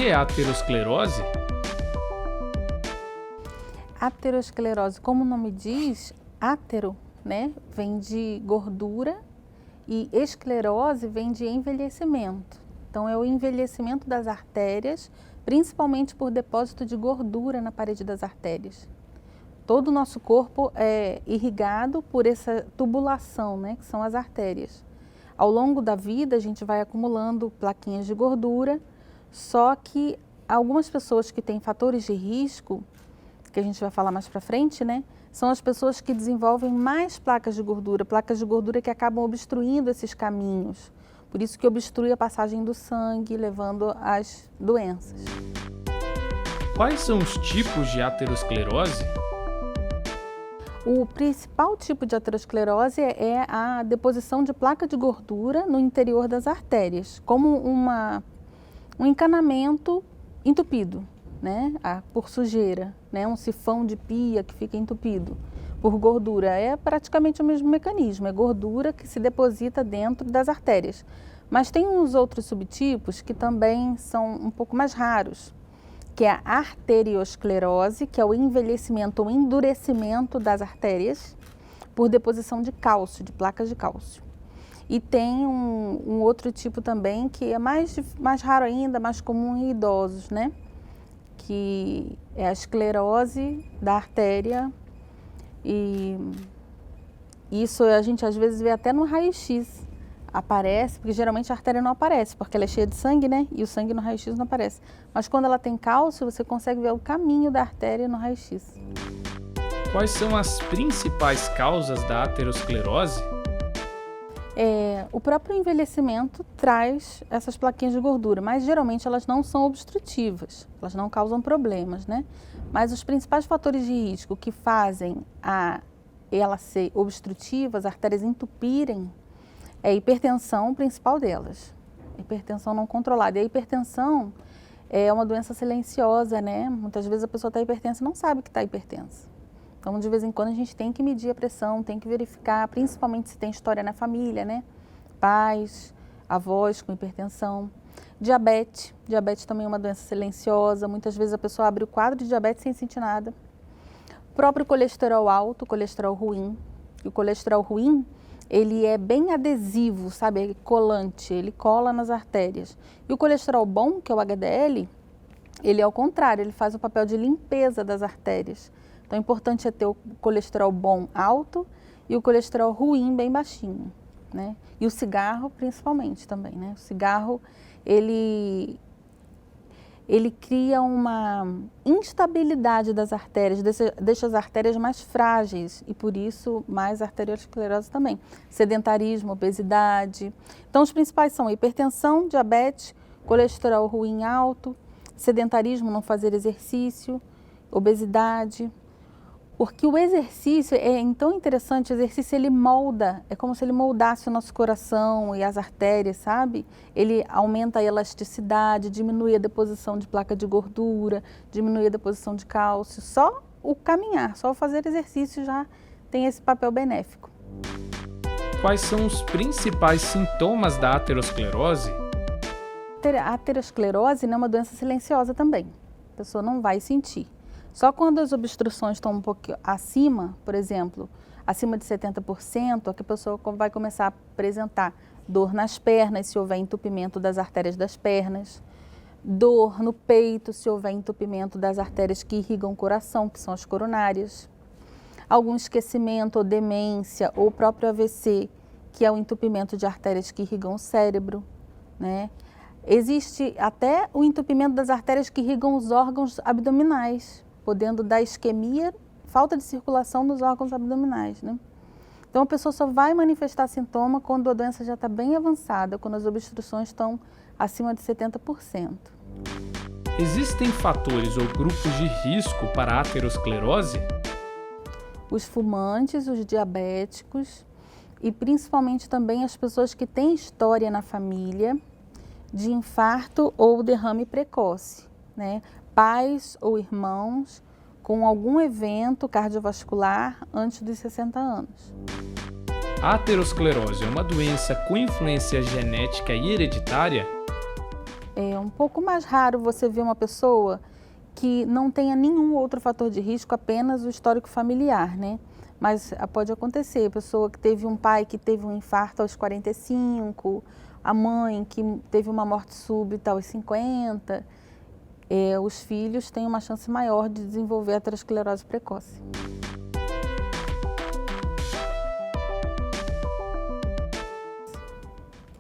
que é a aterosclerose? Aterosclerose, como o nome diz, atero, né, vem de gordura e esclerose vem de envelhecimento. Então é o envelhecimento das artérias, principalmente por depósito de gordura na parede das artérias. Todo o nosso corpo é irrigado por essa tubulação, né, que são as artérias. Ao longo da vida a gente vai acumulando plaquinhas de gordura, só que algumas pessoas que têm fatores de risco, que a gente vai falar mais para frente, né? São as pessoas que desenvolvem mais placas de gordura que acabam obstruindo esses caminhos. Por isso que obstrui a passagem do sangue, levando às doenças. Quais são os tipos de aterosclerose? O principal tipo de aterosclerose é a deposição de placa de gordura no interior das artérias, como um encanamento entupido, né, por sujeira, né, um sifão de pia que fica entupido por gordura. É praticamente o mesmo mecanismo, é gordura que se deposita dentro das artérias. Mas tem uns outros subtipos que também são um pouco mais raros, que é a arteriosclerose, que é o envelhecimento ou endurecimento das artérias por deposição de cálcio, de placas de cálcio. E tem um outro tipo também que é mais raro ainda, mais comum em idosos, né? Que é a esclerose da artéria, e isso a gente às vezes vê até no raio-x, aparece, porque geralmente a artéria não aparece, porque ela é cheia de sangue, né? E o sangue no raio-x não aparece. Mas quando ela tem cálcio, você consegue ver o caminho da artéria no raio-x. Quais são as principais causas da aterosclerose? O próprio envelhecimento traz essas plaquinhas de gordura, mas geralmente elas não são obstrutivas, elas não causam problemas, né? Mas os principais fatores de risco que fazem ela ser obstrutiva, as artérias entupirem, é a hipertensão principal delas, hipertensão não controlada. E a hipertensão é uma doença silenciosa, né? Muitas vezes a pessoa está hipertensa e não sabe que está hipertensa. Então, de vez em quando, a gente tem que medir a pressão, tem que verificar, principalmente se tem história na família, né? Pais, avós com hipertensão. Diabetes também é uma doença silenciosa. Muitas vezes a pessoa abre o quadro de diabetes sem sentir nada. O próprio colesterol alto, colesterol ruim. E o colesterol ruim, ele é bem adesivo, sabe? É colante, ele cola nas artérias. E o colesterol bom, que é o HDL, ele é ao contrário, ele faz o papel de limpeza das artérias. Então, o importante é ter o colesterol bom alto e o colesterol ruim bem baixinho, né? E o cigarro, principalmente, também, né? O cigarro, ele cria uma instabilidade das artérias, deixa as artérias mais frágeis e, por isso, mais arteriosclerose também. Sedentarismo, obesidade. Então, os principais são hipertensão, diabetes, colesterol ruim alto, sedentarismo, não fazer exercício, obesidade. Porque o exercício é tão interessante, o exercício ele molda, é como se ele moldasse o nosso coração e as artérias, sabe? Ele aumenta a elasticidade, diminui a deposição de placa de gordura, diminui a deposição de cálcio. Só o caminhar, só o fazer exercício já tem esse papel benéfico. Quais são os principais sintomas da aterosclerose? A aterosclerose é uma doença silenciosa também, a pessoa não vai sentir. Só quando as obstruções estão um pouco acima, por exemplo, acima de 70%, é que a pessoa vai começar a apresentar dor nas pernas, se houver entupimento das artérias das pernas, dor no peito, se houver entupimento das artérias que irrigam o coração, que são as coronárias, algum esquecimento ou demência, ou o próprio AVC, que é o entupimento de artérias que irrigam o cérebro, né? Existe até o entupimento das artérias que irrigam os órgãos abdominais, podendo dar isquemia, falta de circulação nos órgãos abdominais, né? Então, a pessoa só vai manifestar sintoma quando a doença já está bem avançada, quando as obstruções estão acima de 70%. Existem fatores ou grupos de risco para a aterosclerose? Os fumantes, os diabéticos e principalmente também as pessoas que têm história na família de infarto ou derrame precoce, né? Pais ou irmãos com algum evento cardiovascular antes dos 60 anos. A aterosclerose é uma doença com influência genética e hereditária? É um pouco mais raro você ver uma pessoa que não tenha nenhum outro fator de risco, apenas o histórico familiar, né? Mas pode acontecer, pessoa que teve um pai que teve um infarto aos 45, a mãe que teve uma morte súbita aos 50, os filhos têm uma chance maior de desenvolver aterosclerose precoce.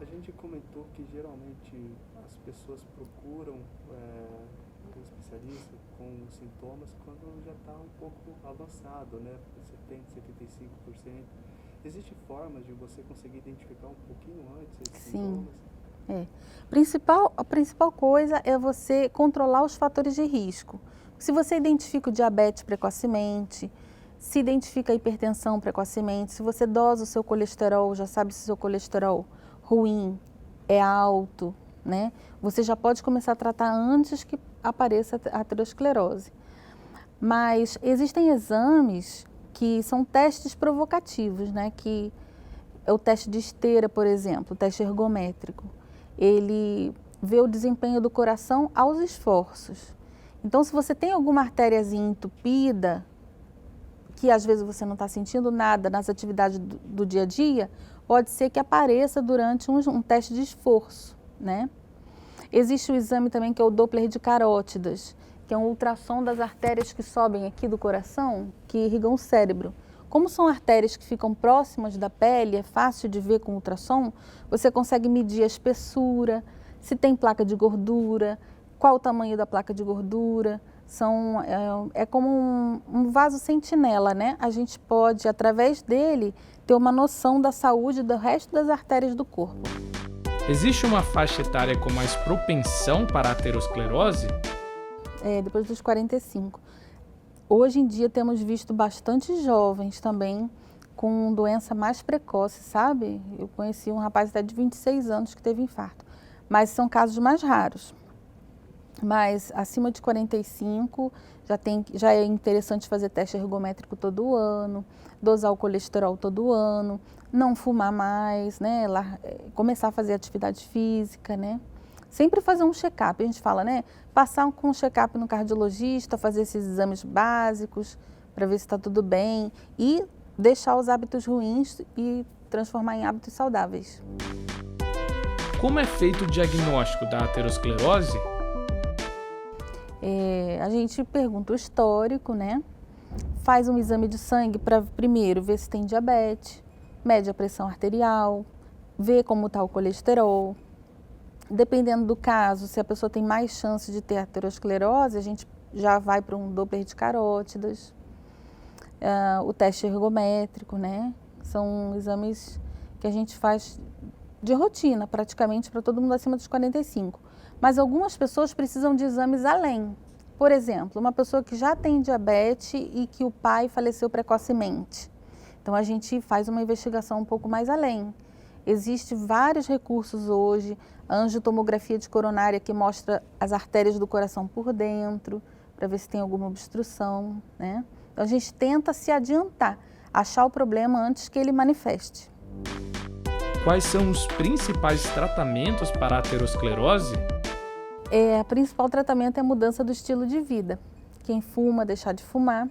A gente comentou que geralmente as pessoas procuram um especialista com sintomas quando já está um pouco avançado, né? 70, 75%. Existem formas de você conseguir identificar um pouquinho antes esses sintomas? A principal coisa é você controlar os fatores de risco. Se você identifica o diabetes precocemente, se identifica a hipertensão precocemente, se você dosa o seu colesterol, já sabe se o seu colesterol ruim é alto, né? Você já pode começar a tratar antes que apareça a aterosclerose. Mas existem exames que são testes provocativos, né? Que é o teste de esteira, por exemplo, o teste ergométrico. Ele vê o desempenho do coração aos esforços. Então, se você tem alguma artériazinha entupida, que às vezes você não está sentindo nada nas atividades do dia a dia, pode ser que apareça durante um teste de esforço, né? Existe o exame também que é o Doppler de carótidas, que é um ultrassom das artérias que sobem aqui do coração, que irrigam o cérebro. Como são artérias que ficam próximas da pele, é fácil de ver com ultrassom, você consegue medir a espessura, se tem placa de gordura, qual o tamanho da placa de gordura. É como um vaso sentinela, né? A gente pode, através dele, ter uma noção da saúde do resto das artérias do corpo. Existe uma faixa etária com mais propensão para a aterosclerose? Depois dos 45. Hoje em dia temos visto bastante jovens também com doença mais precoce, sabe? Eu conheci um rapaz até de 26 anos que teve infarto, mas são casos mais raros. Mas acima de 45 já é interessante fazer teste ergométrico todo ano, dosar o colesterol todo ano, não fumar mais, né? Começar a fazer atividade física, né? Sempre fazer um check-up, a gente fala, né? Passar com um check-up no cardiologista, fazer esses exames básicos para ver se está tudo bem e deixar os hábitos ruins e transformar em hábitos saudáveis. Como é feito o diagnóstico da aterosclerose? A gente pergunta o histórico, né? Faz um exame de sangue para primeiro ver se tem diabetes, mede a pressão arterial, vê como está o colesterol. Dependendo do caso, se a pessoa tem mais chance de ter aterosclerose, a gente já vai para um Doppler de carótidas, o teste ergométrico, né? São exames que a gente faz de rotina, praticamente, para todo mundo acima dos 45. Mas algumas pessoas precisam de exames além. Por exemplo, uma pessoa que já tem diabetes e que o pai faleceu precocemente. Então, a gente faz uma investigação um pouco mais além. Existem vários recursos hoje, a angiotomografia de coronária que mostra as artérias do coração por dentro, para ver se tem alguma obstrução, né? Então a gente tenta se adiantar, achar o problema antes que ele manifeste. Quais são os principais tratamentos para a aterosclerose? O principal tratamento é a mudança do estilo de vida. Quem fuma, deixar de fumar,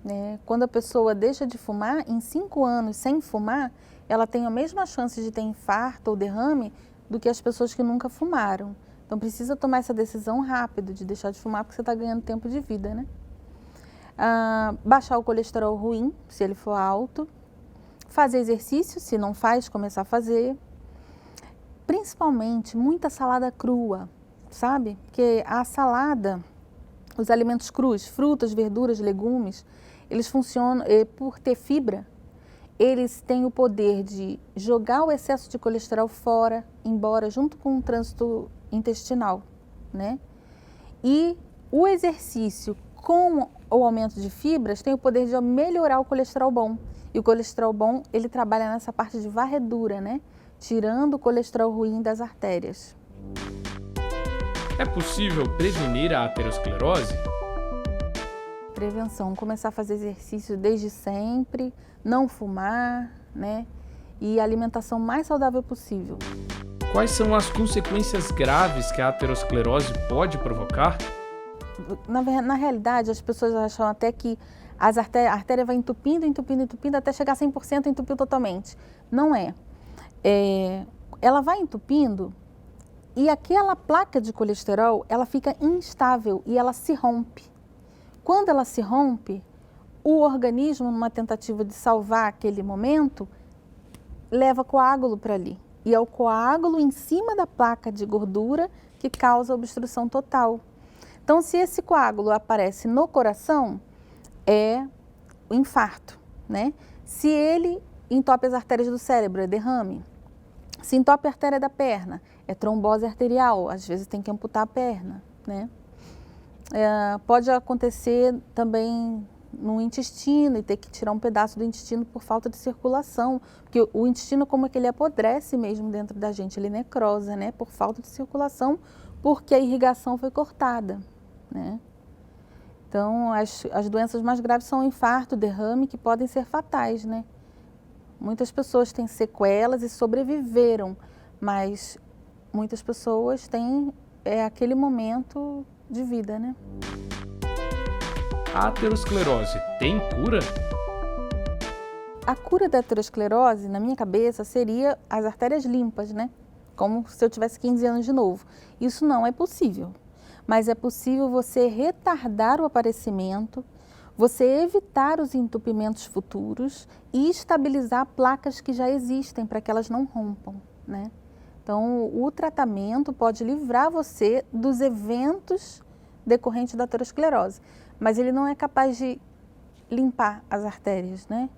né? Quando a pessoa deixa de fumar, em 5 anos sem fumar, ela tem a mesma chance de ter infarto ou derrame do que as pessoas que nunca fumaram. Então precisa tomar essa decisão rápido de deixar de fumar porque você está ganhando tempo de vida, né? Baixar o colesterol ruim, se ele for alto. Fazer exercício, se não faz, começar a fazer. Principalmente muita salada crua, sabe? Porque a salada, os alimentos crus, frutas, verduras, legumes, eles funcionam por ter fibra. Eles têm o poder de jogar o excesso de colesterol fora, embora, junto com o trânsito intestinal, né? E o exercício com o aumento de fibras tem o poder de melhorar o colesterol bom. E o colesterol bom, ele trabalha nessa parte de varredura, né? Tirando o colesterol ruim das artérias. É possível prevenir a aterosclerose? Prevenção, começar a fazer exercício desde sempre, não fumar, né? E a alimentação mais saudável possível. Quais são as consequências graves que a aterosclerose pode provocar? Na realidade, as pessoas acham até que a artéria vai entupindo até chegar a 100%, entupiu totalmente. Não é. Ela vai entupindo e aquela placa de colesterol, ela fica instável e ela se rompe. Quando ela se rompe, o organismo, numa tentativa de salvar aquele momento, leva coágulo para ali. E é o coágulo em cima da placa de gordura que causa a obstrução total. Então, se esse coágulo aparece no coração, é o infarto, né? Se ele entope as artérias do cérebro, é derrame. Se entope a artéria da perna, é trombose arterial, às vezes tem que amputar a perna, né? Pode acontecer também no intestino e ter que tirar um pedaço do intestino por falta de circulação, porque o intestino, como é que ele apodrece mesmo dentro da gente, ele necrosa, né? Por falta de circulação, porque a irrigação foi cortada, né? Então, as doenças mais graves são o infarto, derrame, que podem ser fatais, né? Muitas pessoas têm sequelas e sobreviveram, mas muitas pessoas têm aquele momento de vida, né? A aterosclerose tem cura? A cura da aterosclerose, na minha cabeça, seria as artérias limpas, né? Como se eu tivesse 15 anos de novo. Isso não é possível, mas é possível você retardar o aparecimento, você evitar os entupimentos futuros e estabilizar placas que já existem para que elas não rompam, né? Então, o tratamento pode livrar você dos eventos decorrentes da aterosclerose, mas ele não é capaz de limpar as artérias, né?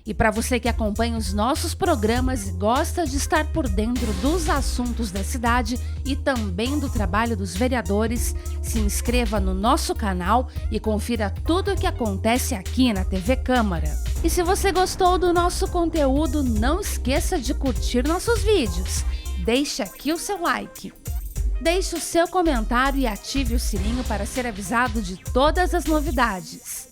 E para você que acompanha os nossos programas e gosta de estar por dentro dos assuntos da cidade e também do trabalho dos vereadores, se inscreva no nosso canal e confira tudo o que acontece aqui na TV Câmara. E se você gostou do nosso conteúdo, não esqueça de curtir nossos vídeos. Deixe aqui o seu like. Deixe o seu comentário e ative o sininho para ser avisado de todas as novidades.